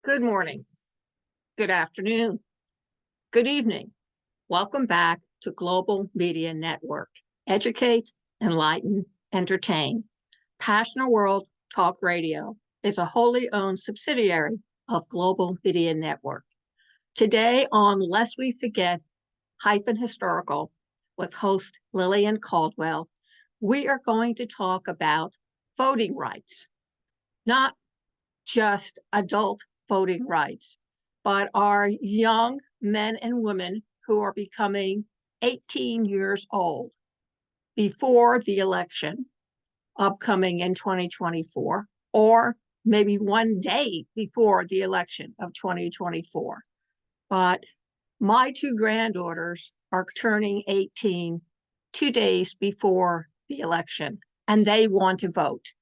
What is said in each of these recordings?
Good morning, good afternoon, good evening. Welcome back to Global Media Network. Educate, enlighten, entertain. Passionate World Talk Radio is a wholly owned subsidiary of Global Media Network. Today on Lest We Forget-Historical with host Lillian Cauldwell, we are going to talk about voting rights, not just adult voting rights, but our young men and women who are becoming 18 years old before the election upcoming in 2024, or maybe one day before the election of 2024. But my two granddaughters are turning 18 2 days before the election, and they want to vote.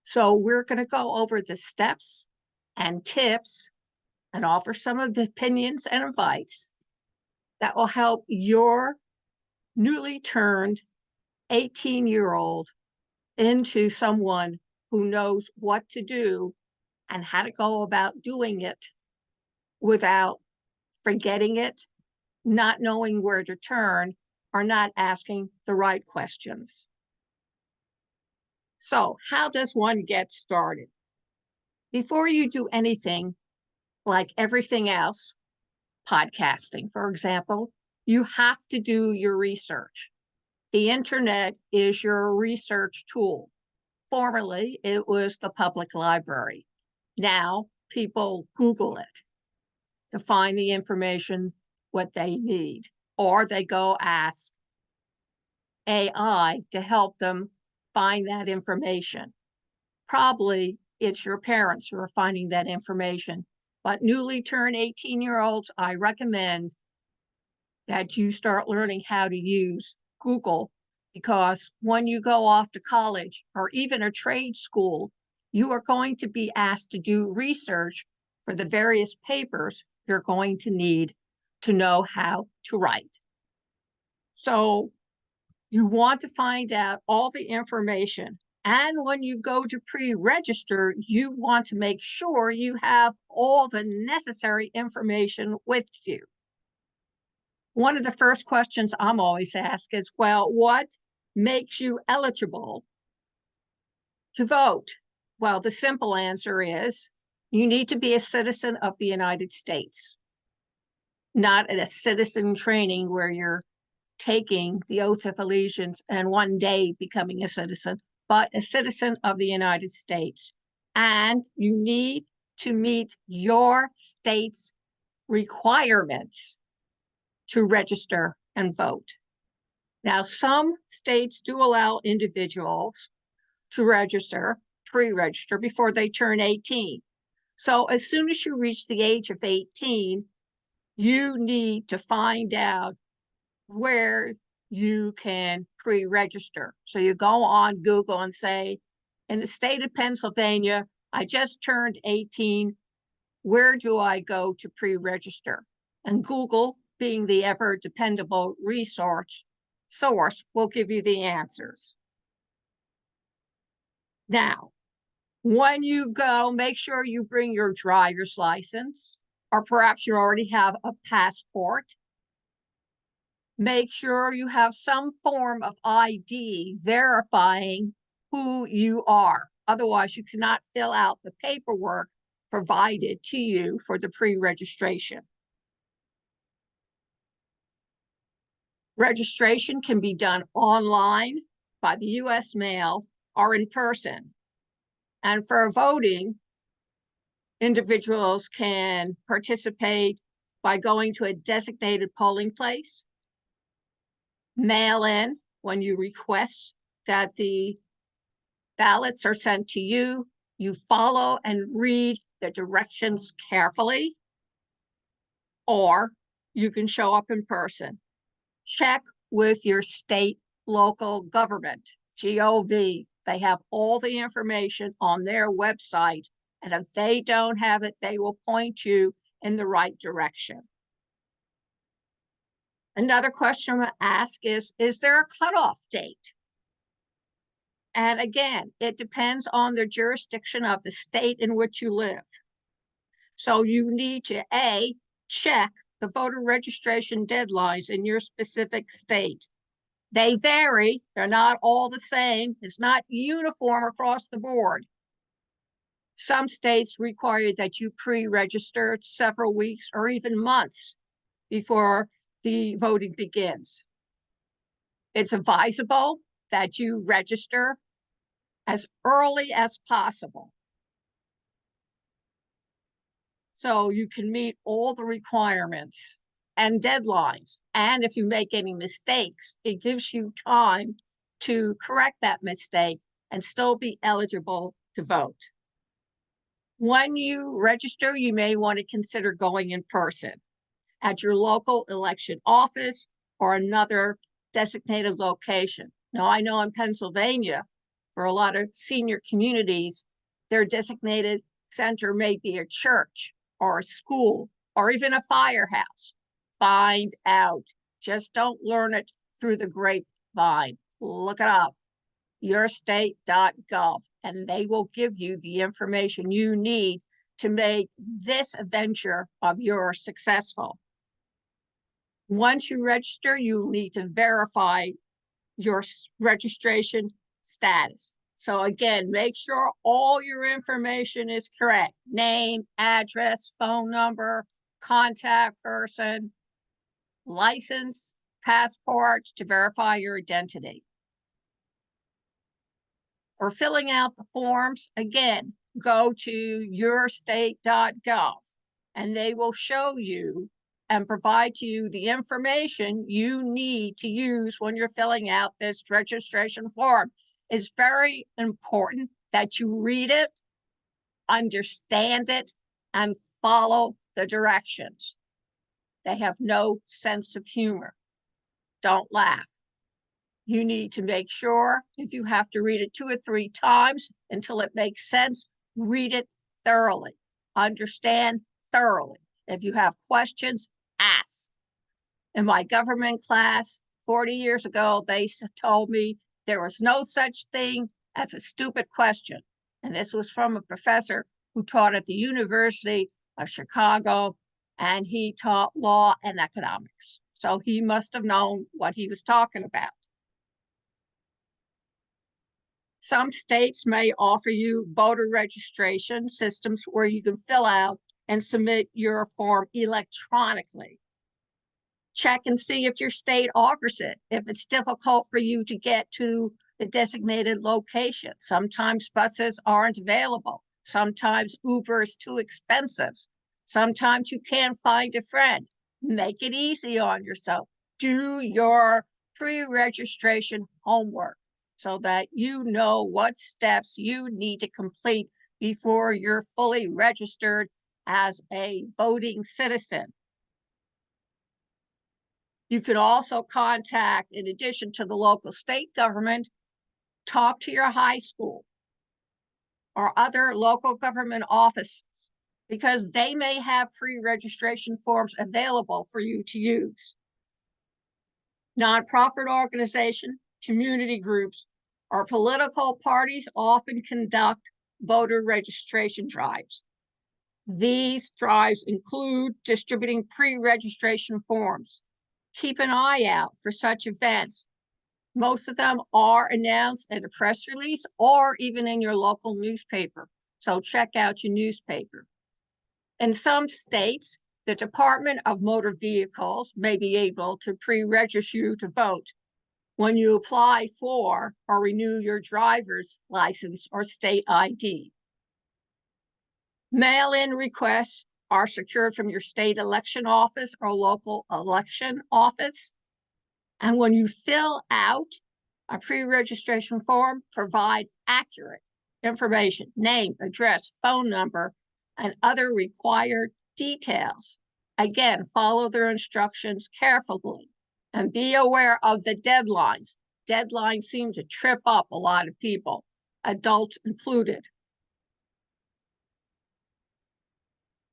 So we're going to go over the steps and tips and offer some of the opinions and advice that will help your newly turned 18-year-old into someone who knows what to do and how to go about doing it without forgetting it, not knowing where to turn, or not asking the right questions. So, how does one get started? Before you do anything, like everything else, podcasting, for example, you have to do your research. The internet is your research tool. Formerly, it was the public library. Now, people Google it to find the information, what they need, or they go ask AI to help them find that information. Probably it's your parents who are finding that information. But newly turned 18-year-olds, I recommend that you start learning how to use Google, because when you go off to college or even a trade school, you are going to be asked to do research for the various papers you're going to need to know how to write. So you want to find out all the information. And when you go to pre-register, you want to make sure you have all the necessary information with you. One of the first questions I'm always asked is, well, what makes you eligible to vote? Well, the simple answer is you need to be a citizen of the United States, not a citizen training where you're taking the oath of allegiance and one day becoming a citizen, but a citizen of the United States. And you need to meet your state's requirements to register and vote. Now, some states do allow individuals to register, pre-register before they turn 18. So as soon as you reach the age of 18, you need to find out where you can pre-register. So you go on Google and say, in the state of Pennsylvania, I just turned 18. Where do I go to pre-register? And Google, being the ever dependable resource source, will give you the answers. Now, when you go, make sure you bring your driver's license, or perhaps you already have a passport. Make sure you have some form of ID verifying who you are. Otherwise, you cannot fill out the paperwork provided to you for the pre-registration. Registration can be done online, by the U.S. mail, or in person. And for voting, individuals can participate by going to a designated polling place, mail in when you request that the ballots are sent to you. You follow and read the directions carefully, or you can show up in person. Check with your state local government, GOV. They have all the information on their website, and if they don't have it, they will point you in the right direction. Another question I ask is there a cutoff date? And again, it depends on the jurisdiction of the state in which you live. So you need to check the voter registration deadlines in your specific state. They vary. They're not all the same. It's not uniform across the board. Some states require that you pre-register several weeks or even months before the voting begins. It's advisable that you register as early as possible so you can meet all the requirements and deadlines. And if you make any mistakes, it gives you time to correct that mistake and still be eligible to vote. When you register, you may want to consider going in person at your local election office or another designated location. Now, I know in Pennsylvania, for a lot of senior communities, their designated center may be a church or a school or even a firehouse. Find out. Just don't learn it through the grapevine. Look it up, yourstate.gov, and they will give you the information you need to make this adventure of yours successful. Once you register, you need to verify your registration status. So again, make sure all your information is correct. Name, address, phone number, contact person, license, passport to verify your identity. For filling out the forms, again, go to yourstate.gov and they will show you and provide to you the information you need to use when you're filling out this registration form. It's very important that you read it, understand it, and follow the directions. They have no sense of humor. Don't laugh. You need to make sure, if you have to read it 2 or 3 times until it makes sense, read it thoroughly, understand thoroughly. If you have questions, ask. In my government class 40 years ago, they told me there was no such thing as a stupid question. And this was from a professor who taught at the University of Chicago, and he taught law and economics. So he must have known what he was talking about. Some states may offer you voter registration systems where you can fill out and submit your form electronically. Check and see if your state offers it. If it's difficult for you to get to the designated location, sometimes buses aren't available. Sometimes Uber is too expensive. Sometimes you can't find a friend. Make it easy on yourself. Do your pre-registration homework so that you know what steps you need to complete before you're fully registered as a voting citizen. You can also contact, in addition to the local state government, talk to your high school or other local government offices because they may have pre-registration forms available for you to use. Nonprofit organizations, community groups, or political parties often conduct voter registration drives. These drives include distributing pre-registration forms. Keep an eye out for such events. Most of them are announced in a press release or even in your local newspaper. So check out your newspaper. In some states, the Department of Motor Vehicles may be able to pre-register you to vote when you apply for or renew your driver's license or state ID. Mail-in requests are secured from your state election office or local election office. And when you fill out a pre-registration form, provide accurate information, name, address, phone number, and other required details. Again, follow their instructions carefully and be aware of the deadlines. Deadlines seem to trip up a lot of people, adults included.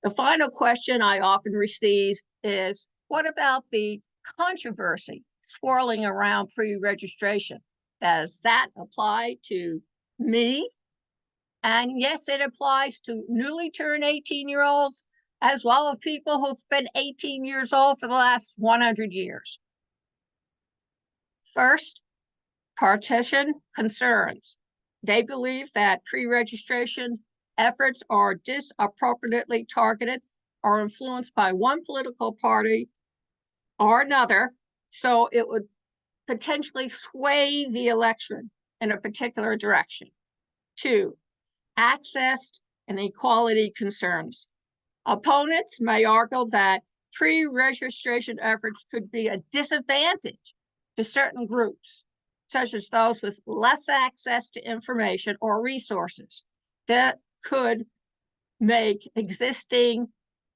The final question I often receive is, what about the controversy swirling around pre-registration? Does that apply to me? And yes, it applies to newly turned 18-year-olds as well as people who've been 18 years old for the last 100 years. First, partisan concerns. They believe that pre-registration efforts are disproportionately targeted or influenced by one political party or another, so it would potentially sway the election in a particular direction. 2, access and equality concerns. Opponents may argue that pre-registration efforts could be a disadvantage to certain groups, such as those with less access to information or resources, that could make existing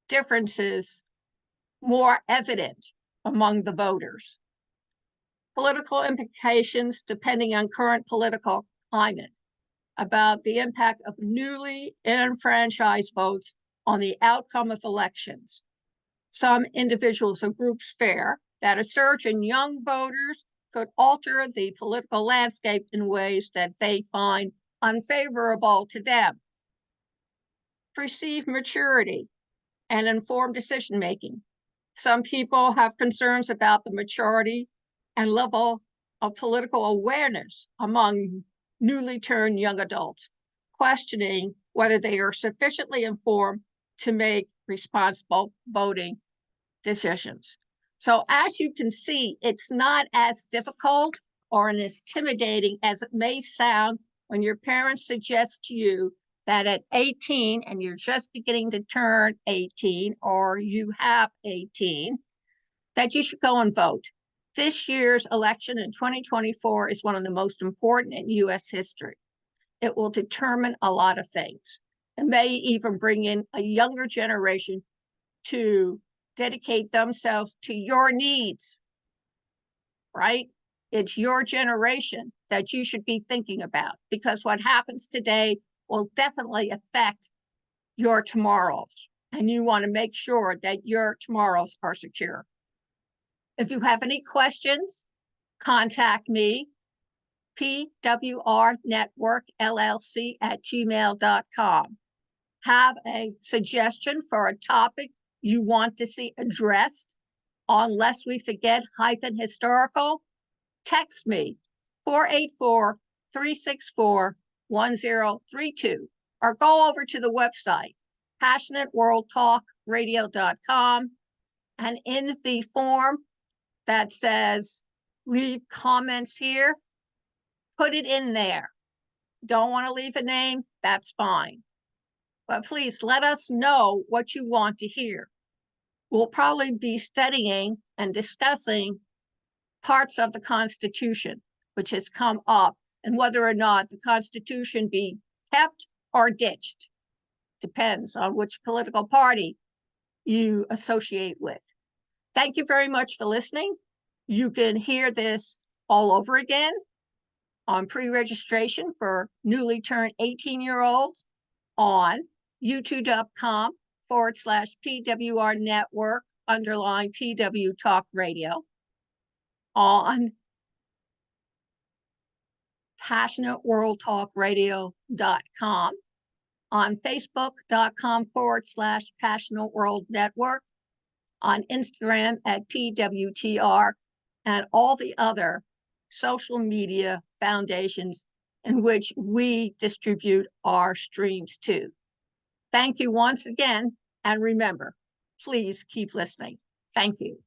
differences more evident among the voters. Political implications depending on current political climate about the impact of newly enfranchised votes on the outcome of elections. Some individuals or groups fear that a surge in young voters could alter the political landscape in ways that they find unfavorable to them. Perceived maturity and informed decision-making. Some people have concerns about the maturity and level of political awareness among newly turned young adults, questioning whether they are sufficiently informed to make responsible voting decisions. So as you can see, it's not as difficult or as intimidating as it may sound when your parents suggest to you that at 18 and you're just beginning to turn 18 or you have 18, that you should go and vote. This year's election in 2024 is one of the most important in U.S. history. It will determine a lot of things. It may even bring in a younger generation to dedicate themselves to your needs, right? It's your generation that you should be thinking about, because what happens today will definitely affect your tomorrows, and you want to make sure that your tomorrows are secure. If you have any questions, contact me, pwrnetworkllc@gmail.com. Have a suggestion for a topic you want to see addressed on Lest We Forget-Historical? Text me 484-364-1032 or go over to the website passionateworldtalkradio.com, and in the form that says leave comments here, put it in there. Don't want to leave a name? That's fine. But please let us know what you want to hear. We'll probably be studying and discussing parts of the Constitution, which has come up, and whether or not the Constitution be kept or ditched. Depends on which political party you associate with. Thank you very much for listening. You can hear this all over again on pre-registration for newly turned 18-year-olds on youtube.com/PWR Network _PW Talk Radio, on passionateworldtalkradio.com, on facebook.com/Passionate World Network, on Instagram at PWTR, and all the other social media foundations in which we distribute our streams to. Thank you once again, and remember, please keep listening. Thank you.